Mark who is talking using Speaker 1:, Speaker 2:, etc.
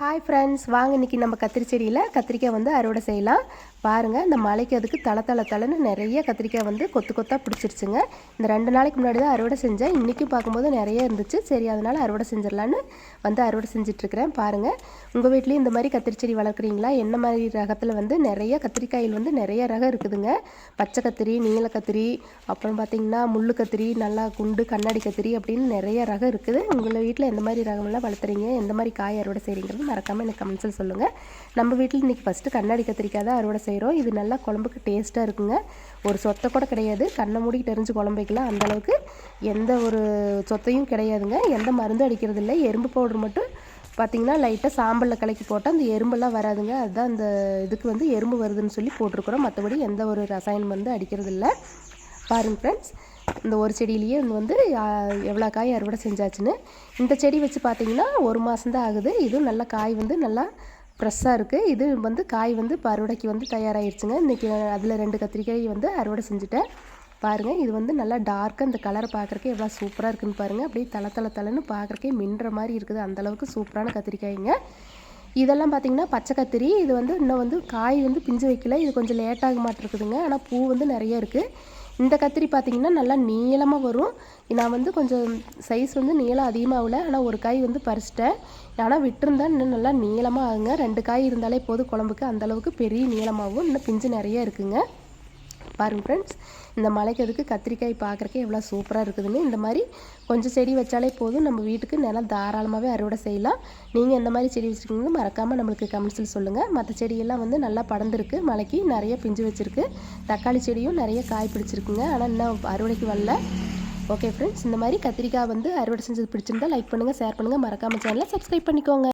Speaker 1: Hi friends, வாங்க இன்றைக்கி நம்ம கத்திரி செடியில் கத்திரிக்காய் வந்து அறுவடை செய்யலாம். பாருங்கள், இந்த மழைக்கு அதுக்கு தளன்னு நிறைய கத்திரிக்காய் வந்து கொத்து கொத்தாக பிடிச்சிருச்சுங்க. இந்த 2 நாளைக்கு முன்னாடி தான் அறுவடை செஞ்சேன். இன்றைக்கும் பார்க்கும்போது நிறைய இருந்துச்சு. சரி, அதனால் அறுவடை செஞ்சிடலான்னு வந்து அறுவடை செஞ்சிட்ருக்கிறேன். பாருங்கள், உங்கள் வீட்லேயும் இந்த மாதிரி கத்திரி செடி வளர்க்குறீங்களா? என்ன மாதிரி ரகத்தில் வந்து நிறைய கத்திரிக்காயில் வந்து நிறைய ரகம் இருக்குதுங்க. பச்சை கத்திரி, நீல கத்திரி, அப்புறம் பார்த்திங்கன்னா முள்ளு கத்திரி, நல்லா குண்டு கண்ணாடி கத்திரி அப்படின்னு நிறைய ரகம் இருக்குது. உங்கள் வீட்டில் எந்த மாதிரி ரகமெல்லாம் வளர்த்துறீங்க, எந்த மாதிரி காய் அறுவடை செய்கிறீங்கிறது மறக்காமல் எனக்கு கமெண்ட்ஸில் சொல்லுங்கள். நம்ம வீட்டில் இன்றைக்கி ஃபஸ்ட்டு கண்ணாடி கத்திரிக்காய் தான் அறுவடை செய்கிறோம். இது நல்லா குழம்புக்கு டேஸ்ட்டாக இருக்குங்க. ஒரு சொத்தை கூட கிடையாது. கண்ணை மூடி தெரிஞ்சு குழம்பு வைக்கலாம். அந்தளவுக்கு எந்த ஒரு சொத்தையும் கிடையாதுங்க. எந்த மருந்தும் அடிக்கிறது இல்லை. எறும்பு பவுடர் மட்டும் பார்த்திங்கன்னா லைட்டாக சாம்பலில் கலக்கி போட்டால் அந்த எறும்பெல்லாம் வராதுங்க. அதுதான் அந்த இதுக்கு வந்து எறும்பு வருதுன்னு சொல்லி போட்டிருக்கிறோம். மற்றபடி எந்த ஒரு ரசாயனம் வந்து அடிக்கிறது இல்லை. பாருங்கள் ஃப்ரெண்ட்ஸ், இந்த ஒரு செடியிலேயே வந்து எவ்வளோ காய் அறுவடை செஞ்சாச்சுன்னு. இந்த செடி வச்சு பார்த்திங்கன்னா 1 மாதம்தான் ஆகுது. இதுவும் நல்லா காய் வந்து நல்லா ஃப்ரெஷ்ஷாக இருக்குது. இது வந்து காய் வந்து இப்போ அறுவடைக்கு வந்து தயாராகிடுச்சுங்க. இன்றைக்கி அதில் 2 கத்திரிக்காய் வந்து அறுவடை செஞ்சுட்டேன். பாருங்கள், இது வந்து நல்லா டார்க்காக இந்த கலரை பார்க்குறக்கே எவ்வளோ சூப்பராக இருக்குதுன்னு பாருங்கள். அப்படியே தலன்னு பார்க்குறக்கே மின்ற மாதிரி இருக்குது. அந்தளவுக்கு சூப்பரான கத்திரிக்காய்ங்க. இதெல்லாம் பார்த்திங்கன்னா பச்சை கத்திரி. இது வந்து இன்னும் வந்து காய் வந்து பிஞ்சு வைக்கல. இது கொஞ்சம் லேட்டாக மாட்டிருக்குதுங்க. ஆனால் பூ வந்து நிறைய இருக்குது. இந்த கத்திரி பார்த்திங்கன்னா நல்லா நீளமாக வரும். நான் வந்து கொஞ்சம் சைஸ் வந்து நீளம் அதிகமாகல. ஆனால் ஒரு காய் வந்து பறிச்சிட்டேன். ஆனால் விட்டுருந்தேன் இன்னும் நல்லா நீளமாக ஆகுங்க. 2 காய் இருந்தாலே போதும் குழம்புக்கு. அந்தளவுக்கு பெரிய நீளமாகவும் இன்னும் பிஞ்சு நிறைய இருக்குங்க. பாருங்கள் ஃப்ரெண்ட்ஸ், இந்த மழைக்கு அதுக்கு கத்திரிக்காய் பார்க்குறக்கே எவ்வளோ சூப்பராக இருக்குதுன்னு. இந்த மாதிரி கொஞ்சம் செடி வச்சாலே போதும், நம்ம வீட்டுக்கு நல்லா தாராளமாகவே அறுவடை செய்யலாம். நீங்கள் எந்த மாதிரி செடி வச்சுருக்கீங்களோ மறக்காமல் நம்மளுக்கு கமெண்ட்ஸில் சொல்லுங்கள். மற்ற செடியெல்லாம் வந்து நல்லா படர்ந்துருக்கு. மழைக்கு நிறைய பிஞ்சு வச்சுருக்கு. தக்காளி செடியும் நிறைய காய் பிடிச்சிருக்குங்க. ஆனால் இன்னும் அறுவடைக்கு வரல. ஓகே ஃப்ரெண்ட்ஸ், இந்த மாதிரி கத்திரிக்காய் வந்து அறுவடை செஞ்சது பிடிச்சிருந்தா லைக் பண்ணுங்கள், ஷேர் பண்ணுங்கள். மறக்காமல் சேனலை சப்ஸ்கிரைப் பண்ணிக்கோங்க.